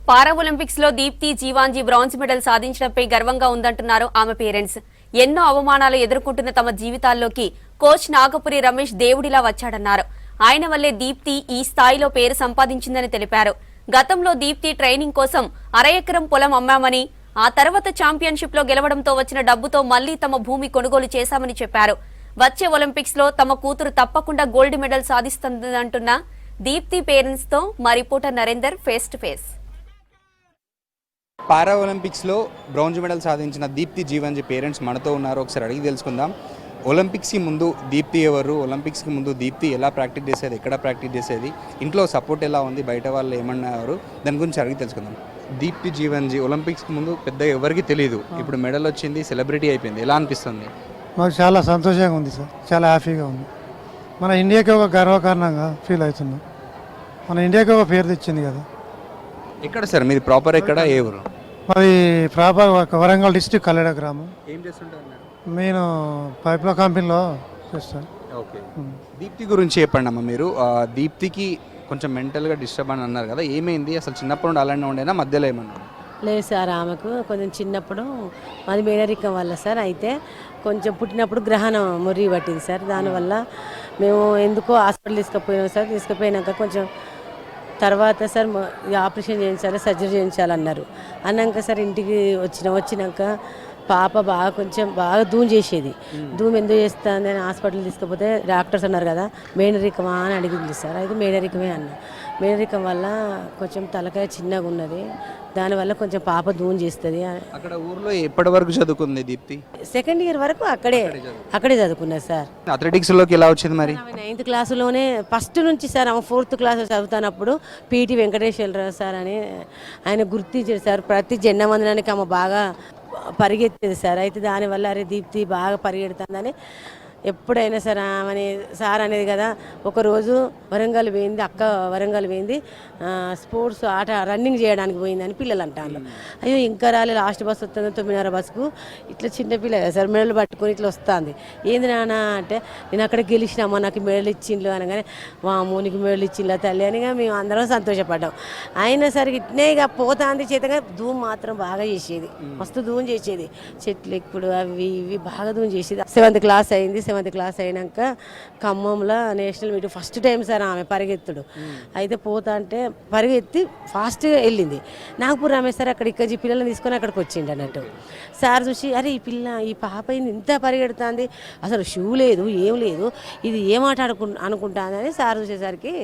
పారా Olympics లో Deepti Jeevanji bronze medal సాధించడంపై గర్వంగా ఉందంటున్నారు ఆమె పేరెంట్స్. ఎన్నో అవమానాలు ఎదుర్కొంటున్న తమ జీవితాల్లోకి కోచ్ నాగపురి రమేష్ దేవుడిలా వచ్చాడన్నారు. ఆయన వల్లే దీప్తి ఈ స్థాయిలో పేరు సంపాదించిందని తెలిపారు. గతంలో దీప్తి ట్రైనింగ్ కోసం అర ఎకరం పొలం అమ్మామని, ఆ తర్వాత ఛాంపియన్షిప్ లో గెలవడంతో వచ్చిన డబ్బుతో మళ్లీ తమ భూమి కొనుగోలు చేశామని చెప్పారు. వచ్చే ఒలింపిక్స్ లో తమ కూతురు తప్పకుండా గోల్డ్ మెడల్ సాధిస్తుందంటున్న దీప్తి పేరెంట్స్ తో మా reporter Narender face to face. Para ఒలింపిక్స్లో బ్రాంజ్ మెడల్ సాధించిన దీప్తి జీవాంజీ పేరెంట్స్ మనతో ఉన్నారు. ఒకసారి అడిగి తెలుసుకుందాం. ఒలింపిక్స్కి ముందు దీప్తి ఎవరు, ఒలింపిక్స్కి ముందు దీప్తి ఎలా ప్రాక్టీస్ చేసేది, ఎక్కడ ప్రాక్టీస్ చేసేది, ఇంట్లో సపోర్ట్ ఎలా ఉంది, బయట వాళ్ళు ఏమన్నారు, దాని గురించి అడిగి తెలుసుకుందాం. దీప్తి జీవాంజీ ఒలింపిక్స్కి ముందు పెద్దగా ఎవరికి తెలియదు, ఇప్పుడు మెడల్ వచ్చింది, సెలబ్రిటీ అయిపోయింది, ఎలా అనిపిస్తుంది? మాకు చాలా సంతోషంగా ఉంది సార్, చాలా హ్యాపీగా ఉంది. మన ఇండియాకి ఒక గర్వకారణంగా ఫీల్ అవుతున్నాం. మన ఇండియాకి ఒక పేరు తెచ్చింది కదా. ఎక్కడ సార్ మీది ప్రాపర్, ఎక్కడ, ఏ ఊరు? మాది ప్రాపర్ వరంగల్ డిస్ట్రిక్ట్ కల్లెడ గ్రామం. ఏం చేస్తుంటారు? నేను పైప్ల కంపెనీలో చేస్తాను. ఓకే. దీప్తి గురించి చెప్పండి అమ్మ. మీరు దీప్తికి కొంచెం మెంటల్గా డిస్టర్బ్ అని అన్నారు కదా, ఏమైంది అసలు? చిన్నప్పుడు నుండి అలానే ఉండేనా, మధ్యలో ఏమన్నా? లేదు సార్, ఆమెకు కొంచెం చిన్నప్పుడు మాది మేనరికం వల్ల సార్. అయితే కొంచెం పుట్టినప్పుడు గ్రహణం మురి పట్టింది సార్. దానివల్ల మేము ఎందుకో హాస్పిటల్ తీసుకుపోయినాం సార్. తీసుకుపోయినాక కొంచెం తర్వాత సార్ ఆపరేషన్ చేయించాలి, సర్జరీ చేయించాలన్నారు. అన్నాక సార్ ఇంటికి వచ్చినాక పాప కొంచెం బాగా ధూమ్ చేసేది. ధూమ్ ఎందుకు చేస్తుంది అని హాస్పిటల్ తీసుకుపోతే డాక్టర్స్ అన్నారు కదా మేనరికమా అని అడిగింది సార్. అయితే మేనరికమే అన్న. మేనరికం వల్ల కొంచెం తలకాయ చిన్నగా ఉన్నది, దానివల్ల కొంచెం పాప ధూమ్ చేస్తుంది. అక్కడ ఊర్లో ఎప్పటి వరకు చదువుకుంది దీప్తి? సెకండ్ ఇయర్ వరకు అక్కడే చదువుకున్నది సార్. అథ్లెటిక్స్లోకి ఎలా వచ్చింది మరి? 9th క్లాసులోనే ఫస్ట్ నుంచి సార్. ఆమె 4th క్లాస్ చదువుతున్నప్పుడు పీటీ వెంకటేశ్వరరావు సార్ అని ఆయన గుర్తించారు సార్. ప్రతి జెండా వందనానికి ఆమె బాగా పరిగెత్తేది సార్. అయితే దానివల్ల అరే దీప్తి బాగా పరిగెడుతుందని ఎప్పుడైనా సరే ఆమె సార్ అనేది కదా. ఒకరోజు వరంగల్ పోయింది, అక్క వరంగల్ పోయింది, స్పోర్ట్స్ ఆట రన్నింగ్ చేయడానికి పోయిందని పిల్లలు అంటారు. అయ్యో ఇంకా రాలే, లాస్ట్ బస్సు వస్తుంది 9:30 బస్సుకు. ఇట్లా చిన్నపిల్ల సార్ మెడలు పట్టుకొని ఇట్లా వస్తుంది. ఏంది నాన్న అంటే, నేను అక్కడ గెలిచినామా, నాకు మెడలు ఇచ్చిండ్లు అనగానే వాము నీకు మెడలు ఇచ్చిండ్లా తల్లి అని మేము అందరం సంతోషపడ్డాం. అయినా సరే ఇట్నే ఇక పోతాంది చేతగా ధూమ్ మాత్రం బాగా చేసేది, మస్తు ధూమ్ చేసేది. చెట్లు ఎక్కుడు అవి ఇవి బాగా ధూమ్ చేసేది. 7th క్లాస్ అయింది. 7th క్లాస్ అయినాక ఖమ్మంలో national meet first time sir ఆమె పరిగెత్తుడు. అయితే పోతా అంటే పరిగెత్తి ఫాస్ట్గా వెళ్ళింది. నాగపూర్ రమేష్ సార్ ఇక్కడ పిల్లల్ని తీసుకొని అక్కడికి వచ్చిండు అన్నట్టు. సార్ చూసి అరే ఈ పాప ఇంత పరిగెడుతుంది, అసలు షూ లేదు ఏం లేదు, ఇది ఏమాట అనుకుంటానని సార్ చూసేసరికి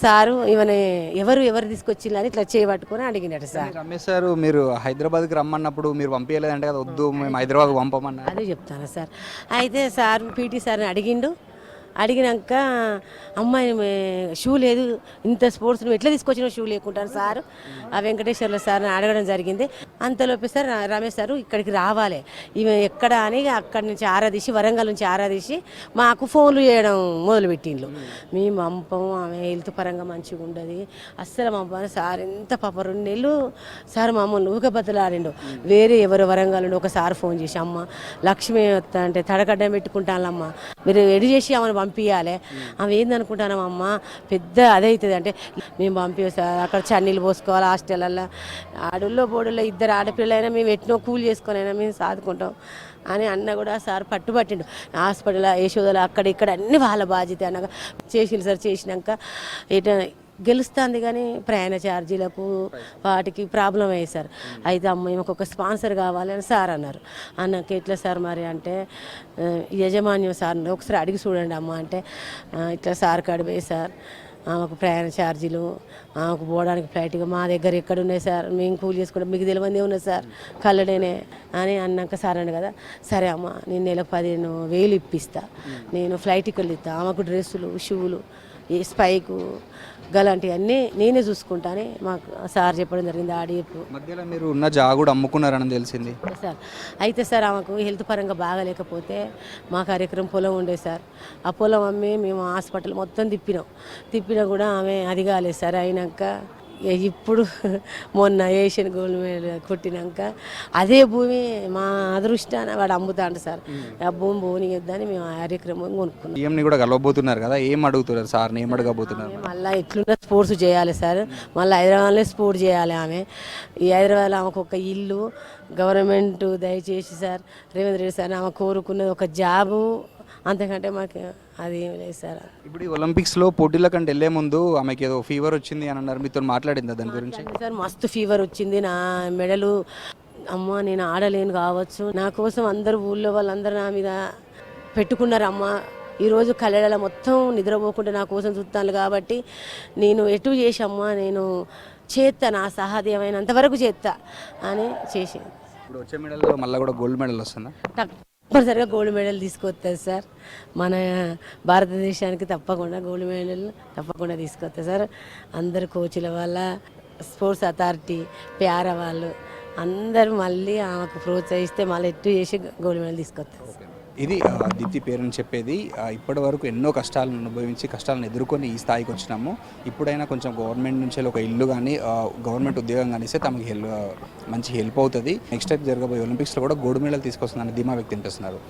సారు ఇవన్నీ ఎవరు తీసుకొచ్చిందని అని ఇట్లా చేయబట్టుకొని అడిగినట్టు సార్. రమేష్ సార్ మీరు హైదరాబాద్కి రమ్మన్నప్పుడు మీరు పంపించలేదంటే కదా, వద్దు మేము హైదరాబాద్ పంపమన్నా. అదే చెప్తాను సార్. అయితే సార్ పీటీ సార్ని అడిగినాక అమ్మాయి షూ లేదు, ఇంత స్పోర్ట్స్ నువ్వు ఎట్లా తీసుకొచ్చినా షూ లేకుంటాను సార్ ఆ వెంకటేశ్వర్ల సార్ని అడగడం జరిగింది. అంతలోపే సార్ రమేష్ సార్ ఇక్కడికి రావాలి ఈమె ఎక్కడ అని అక్కడి నుంచి ఆరాధీసి, వరంగల్ నుంచి ఆరాధీసి మాకు ఫోన్లు చేయడం మొదలుపెట్టిండ్రు. మేము పంపం, ఆమె హెల్త్ పరంగా మంచిగా ఉండదు అస్సలు పంపని సార్. ఎంత పాప 2 నెలలు సార్ మమ్మల్ని ఊక బతులాడిండు. వేరే ఎవరు వరంగల్ నుండి ఒకసారి ఫోన్ చేసి అమ్మ లక్ష్మి వస్తా అంటే తడకడ్డం పెట్టుకుంటానమ్మా, మీరు రెడీ చేసి ఆమెను పంపించాలి, ఆమె ఏందనుకుంటానమ్మా పెద్ద అదే అవుతుంది అంటే మేము పంపిస్తాం. అక్కడ చన్నీళ్ళు పోసుకోవాలి హాస్టల్లో, ఆడుల్లో బోడుల్లో 2 ఆడపిల్లలైనా మేము ఎట్నో కూల్ చేసుకొనైనా మేము సాదుకుంటాం అని అన్న కూడా సార్ పట్టుబట్టిండు. హాస్పిటల్ యశోదలు అక్కడ ఇక్కడ అన్ని వాళ్ళ బాధ్యత అన్నగా చేసిండు సార్. చేసినాక గెలుస్తుంది కానీ ప్రయాణ ఛార్జీలకు వాటికి ప్రాబ్లం అయ్యి సార్. అయితే అమ్మ ఈమెకు ఒక స్పాన్సర్ కావాలని సార్ అన్నారు. అన్నాక ఎట్లా సార్ మరి అంటే యజమాన్యం సార్ ఒకసారి అడిగి చూడండి అమ్మ అంటే ఇట్లా సార్ కాడిపోయి సార్ ఆమెకు ప్రయాణ ఛార్జీలు, ఆమెకు పోవడానికి ఫ్లైట్గా మా దగ్గర ఎక్కడున్నాయి సార్, మేము కూలి చేసుకుంటాం, మీకు తెలియదే ఉన్నది సార్ కల్లడేనే అని అన్నాక సార్ అన్నాడు కదా, సరే అమ్మ నేను నెలకు 15,000 ఇప్పిస్తా, నేను ఫ్లైట్ టికెట్లు ఇస్తా, ఆమెకు డ్రెస్సులు షూలు స్పైకు గలాంటివన్నీ నేనే చూసుకుంటానే మాకు సార్ చెప్పడం జరిగింది. ఆడియపు మధ్యలో మీరు ఉన్న జాగా కూడా అమ్ముకున్నారని తెలిసింది సార్. అయితే సార్ ఆమెకు హెల్త్ పరంగా బాగాలేకపోతే మా కార్యక్రమం పొలం ఉండే సార్. ఆ పొలం అమ్మి మేము హాస్పిటల్ మొత్తం తిప్పినా కూడా ఆమె అది కాలేదు సార్. అయినాక ఇప్పుడు మొన్న ఏషియన్ గోల్డ్ మెడల్ కొట్టినాక అదే భూమి మా అదృష్టాన వాడు అమ్ముతాడు సార్. ఆ భూమి పోనీయొద్దని మేము కార్యక్రమం కొనుక్కున్నాం. సీఎంని కూడా కలవబోతున్నారు కదా, ఏం అడుగుతున్నారు సార్ని, ఏం అడగబోతున్నారు? మళ్ళీ ఎట్లున్న స్పోర్ట్స్ చేయాలి సార్, మళ్ళీ హైదరాబాద్లో స్పోర్ట్ చేయాలి ఆమె. ఈ హైదరాబాద్లో ఆమెకు ఒక ఇల్లు గవర్నమెంట్ దయచేసి సార్ రేవంత్ రెడ్డి సార్ ఆమె కోరుకున్నది ఒక జాబు, అంతకంటే మాకు అది ఏం లేదు సార్. ఇప్పుడు ఈ ఒలింపిక్స్లో పోటీల కంటే వెళ్ళే ముందు ఆమెకి ఏదో ఫీవర్ వచ్చింది అని అన్నారు, మీతో మాట్లాడిందా దాని గురించి? సార్ మస్తు ఫీవర్ వచ్చింది, నా మెడలు అమ్మ నేను ఆడలేను కావచ్చు, నా కోసం అందరు ఊళ్ళో వాళ్ళందరూ నా మీద పెట్టుకున్నారు అమ్మ. ఈరోజు కళ్ళ మొత్తం నిద్రపోకుండా నా కోసం చూస్తాను కాబట్టి నేను ఎటు చేసి అమ్మ నేను చేస్తా, నా సహాధ్యమైనంత వరకు చేస్తా అని చేసింది. ఇప్పుడు వచ్చే మెడల్లో మళ్ళీ కూడా గోల్డ్ మెడల్ వస్తుందా? తప్పనిసరిగా గోల్డ్ మెడల్ తీసుకొస్తుంది సార్. మన భారతదేశానికి తప్పకుండా గోల్డ్ మెడల్ తప్పకుండా తీసుకొస్తుంది సార్. అందరు కోచ్ల వల్ల, స్పోర్ట్స్ అథారిటీ, ప్యార వాళ్ళు అందరూ మళ్ళీ ఆమెకు ప్రోత్సహిస్తే మళ్ళీ ఎట్టు చేసి గోల్డ్ మెడల్ తీసుకొస్తుంది. ఇది దీప్తి పేరెంట్స్ చెప్పేది. ఇప్పటి వరకు ఎన్నో కష్టాలను అనుభవించి కష్టాలను ఎదుర్కొని ఈ స్థాయికి వచ్చినాము. ఇప్పుడైనా కొంచెం గవర్నమెంట్ నుంచి ఒక ఇల్లు కానీ గవర్నమెంట్ ఉద్యోగం కానీ ఇస్తే తమకి మంచి హెల్ప్ అవుతుంది. నెక్స్ట్ టైం జరగబోయే ఒలింపిక్స్లో కూడా గోల్డ్ మెడల్ తీసుకొస్తుందని ధీమా వ్యక్తం చేస్తున్నారు.